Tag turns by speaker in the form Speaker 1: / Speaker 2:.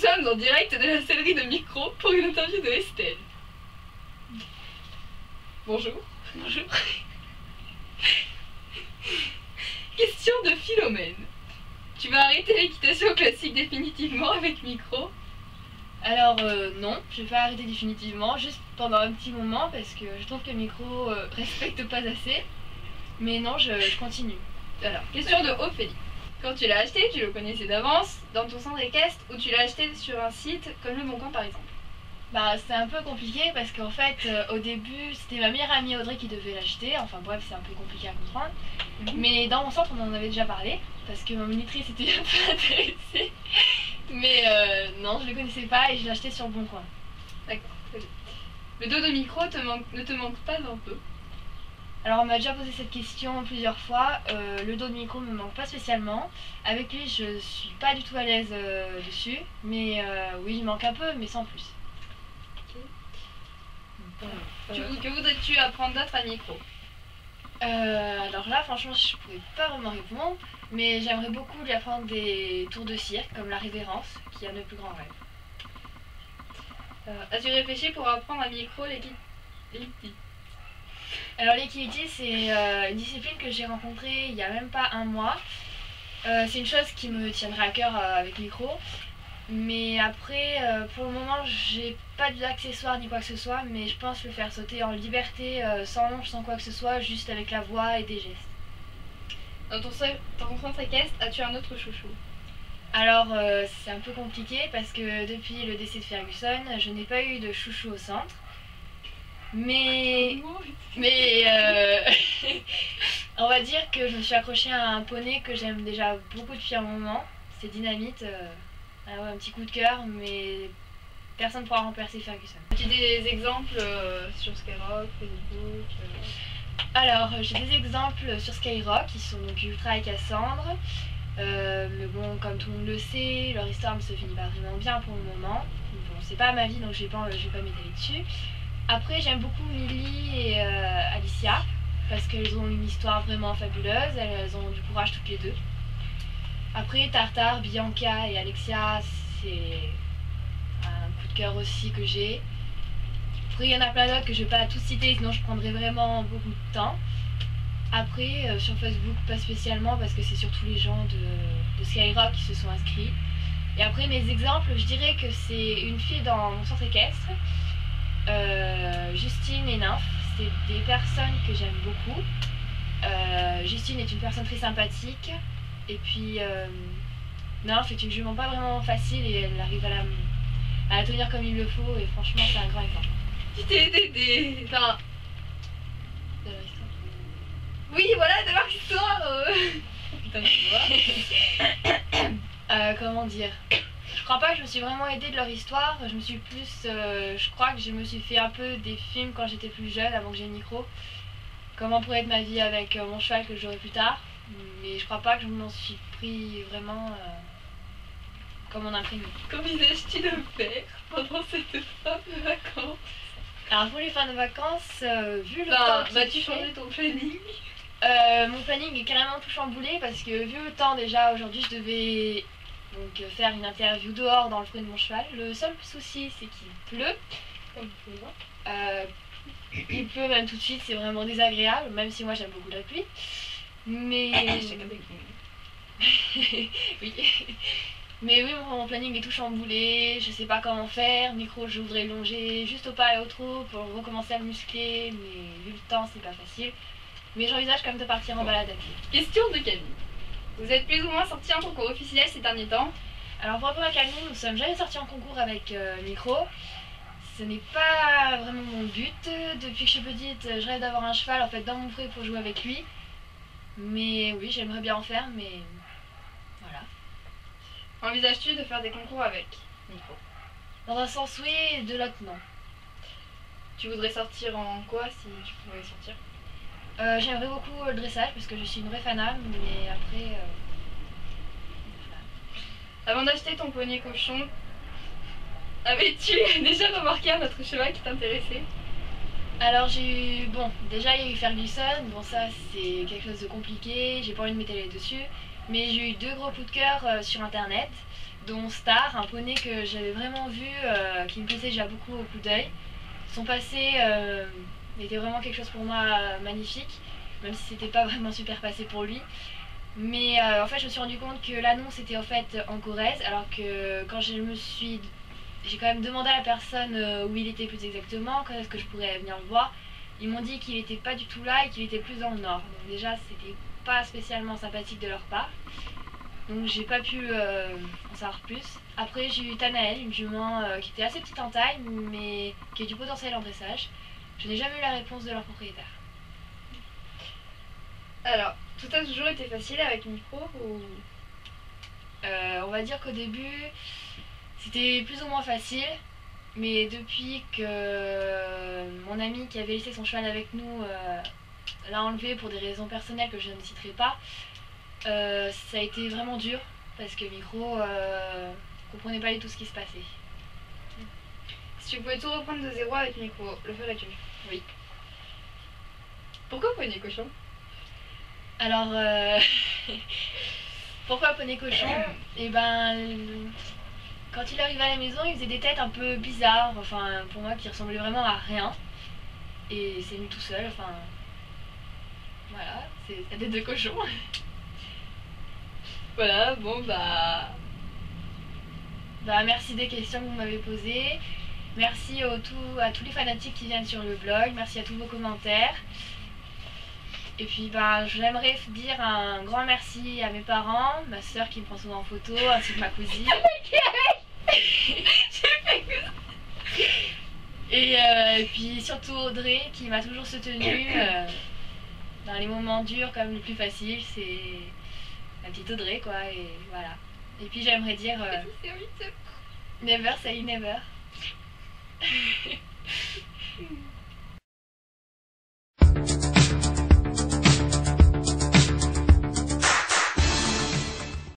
Speaker 1: sommes en direct de la sellerie de micro pour une interview de Estelle. Bonjour. Bonjour. Question de Philomène. Tu vas arrêter l'équitation classique définitivement avec micro?
Speaker 2: Alors non, je vais pas arrêter définitivement, juste pendant un petit moment parce que je trouve que le micro respecte pas assez. Mais non, je continue.
Speaker 1: Alors, question de Ophélie. Quand tu l'as acheté, tu le connaissais d'avance dans ton centre équestre ou tu l'as acheté sur un site comme Le Bon Coin par exemple?
Speaker 2: Bah c'est un peu compliqué parce qu'en fait au début c'était ma meilleure amie Audrey qui devait l'acheter, enfin bref c'est un peu compliqué à comprendre. Mais dans mon centre on en avait déjà parlé parce que ma monitrice était un peu intéressée. Mais non je le connaissais pas et je l'ai acheté sur Le Bon Coin.
Speaker 1: D'accord, très bien. Le dos de micro ne te manque pas un peu?
Speaker 2: Alors on m'a déjà posé cette question plusieurs fois, le dos de micro me manque pas spécialement. Avec lui je suis pas du tout à l'aise dessus, mais oui il manque un peu mais sans plus.
Speaker 1: Que voudrais-tu apprendre d'autre à micro?
Speaker 2: Alors là franchement je pourrais pas vraiment répondre, mais j'aimerais beaucoup lui apprendre des tours de cirque comme la révérence qui est un de mes plus grands rêves.
Speaker 1: As-tu réfléchi pour apprendre à micro l'équidité?
Speaker 2: Alors l'équidité c'est une discipline que j'ai rencontrée il y a même pas un mois. C'est une chose qui me tiendrait à cœur avec micro. Mais après, pour le moment, j'ai pas d'accessoires ni quoi que ce soit, mais je pense le faire sauter en liberté, sans longe, sans quoi que ce soit, juste avec la voix et des gestes.
Speaker 1: Dans ton centre équestre, as-tu un autre chouchou?
Speaker 2: Alors, c'est un peu compliqué parce que depuis le décès de Ferguson, je n'ai pas eu de chouchou au centre. Mais on va dire que je me suis accrochée à un poney que j'aime déjà beaucoup depuis un moment. C'est Dynamite. Ah ouais, un petit coup de cœur, mais personne ne pourra remplacer Ferguson.
Speaker 1: As-tu des exemples sur Skyrock, Facebook
Speaker 2: Alors, j'ai des exemples sur Skyrock qui sont donc Ultra et Cassandre. Mais bon, comme tout le monde le sait, leur histoire ne se finit pas vraiment bien pour le moment. Bon, c'est pas ma vie donc je vais pas m'étaler dessus. Après, j'aime beaucoup Millie et Alicia parce qu'elles ont une histoire vraiment fabuleuse, elles ont du courage toutes les deux. Après, Tartare, Bianca et Alexia, c'est un coup de cœur aussi que j'ai. Après, il y en a plein d'autres que je ne vais pas tous citer, sinon je prendrais vraiment beaucoup de temps. Après, sur Facebook, pas spécialement, parce que c'est surtout les gens de Skyrock qui se sont inscrits. Et après, mes exemples, je dirais que c'est une fille dans mon centre équestre, Justine et Nymph. C'est des personnes que j'aime beaucoup. Justine est une personne très sympathique. Et puis, Nymph est une jument pas vraiment facile et elle arrive à la tenir comme il le faut. Et franchement, c'est un grand exemple.
Speaker 1: Tu t'es aidé enfin...
Speaker 2: de leur histoire.
Speaker 1: Oui, voilà, de leur histoire Putain,
Speaker 2: comment dire? Je crois pas que je me suis vraiment aidée de leur histoire. Je me suis plus... je crois que je me suis fait un peu des films quand j'étais plus jeune, avant que j'ai le micro. Comment pourrait être ma vie avec mon cheval que j'aurai plus tard. Mais je crois pas que je m'en suis pris vraiment comme on imprime.
Speaker 1: Qu'envisages-tu de faire pendant cette fin de vacances?
Speaker 2: Alors pour les fins de vacances, vu le temps
Speaker 1: vas-tu changer ton planning?
Speaker 2: Mon planning est carrément tout chamboulé parce que vu le temps déjà aujourd'hui je devais donc faire une interview dehors dans le fruit de mon cheval. Le seul souci c'est qu'il pleut.
Speaker 1: Comme vous pouvez voir.
Speaker 2: Il pleut même tout de suite, c'est vraiment désagréable, même si moi j'aime beaucoup la pluie. Mais oui. Mais oui, mon planning est tout chamboulé, je sais pas comment faire. Micro, je voudrais longer juste au pas et au trot pour recommencer à me muscler, mais vu le temps, c'est pas facile. Mais j'envisage quand même de partir en balade à pied.
Speaker 1: Question de Camille. Vous êtes plus ou moins sortis en concours officiel ces derniers temps?
Speaker 2: Alors pour répondre à Camille, nous sommes jamais sortis en concours avec Micro. Ce n'est pas vraiment mon but. Depuis que je suis petite, je rêve d'avoir un cheval en fait dans mon fouet pour jouer avec lui. Mais oui, j'aimerais bien en faire, mais voilà.
Speaker 1: Envisages-tu de faire des concours avec Micro?
Speaker 2: Dans un sens oui, et de l'autre non.
Speaker 1: Tu voudrais sortir en quoi si tu pouvais sortir?
Speaker 2: J'aimerais beaucoup le dressage parce que je suis une vraie fanat, mais après...
Speaker 1: voilà. Avant d'acheter ton poney cochon, avais-tu déjà remarqué un autre cheval qui t'intéressait?
Speaker 2: Alors j'ai eu... Bon, déjà il y a eu Ferguson, bon ça c'est quelque chose de compliqué, j'ai pas envie de m'étaler dessus. Mais j'ai eu deux gros coups de cœur sur internet. dont Star, un poney que j'avais vraiment vu, qui me plaisait déjà beaucoup au coup d'œil. Son passé était vraiment quelque chose pour moi magnifique, même si c'était pas vraiment super passé pour lui. Mais en fait je me suis rendu compte que l'annonce était en fait en Corrèze, alors que quand j'ai quand même demandé à la personne où il était plus exactement, quand est-ce que je pourrais venir le voir. Ils m'ont dit qu'il était pas du tout là et qu'il était plus dans le nord. Donc déjà c'était pas spécialement sympathique de leur part. Donc j'ai pas pu en savoir plus. Après j'ai eu Tanaël, une jument qui était assez petite en taille mais qui a du potentiel en dressage. Je n'ai jamais eu la réponse de leur propriétaire.
Speaker 1: Alors, tout a toujours été facile avec Micro ou...
Speaker 2: On va dire qu'au début c'était plus ou moins facile, mais depuis que mon ami qui avait laissé son cheval avec nous l'a enlevé pour des raisons personnelles que je ne citerai pas, ça a été vraiment dur parce que Micro comprenait pas du tout ce qui se passait.
Speaker 1: Si tu pouvais tout reprendre de zéro avec Micro, le ferais-tu?
Speaker 2: Oui.
Speaker 1: Pourquoi Poney Cochon?
Speaker 2: Alors, pourquoi Poney Cochon? Et ben, quand il arrivait à la maison, il faisait des têtes un peu bizarres, enfin, pour moi, qui ressemblaient vraiment à rien. Et c'est venu tout seul, enfin, voilà, c'est la tête de cochon.
Speaker 1: Voilà, bon bah...
Speaker 2: Bah, merci des questions que vous m'avez posées. Merci à tous les fanatiques qui viennent sur le blog. Merci à tous vos commentaires. Et puis bah, j'aimerais dire un grand merci à mes parents, ma soeur qui me prend souvent en photo, ainsi que ma cousine. Et puis surtout Audrey qui m'a toujours soutenue dans les moments durs comme le plus facile. C'est la petite Audrey quoi, et voilà. Et puis j'aimerais dire never say never.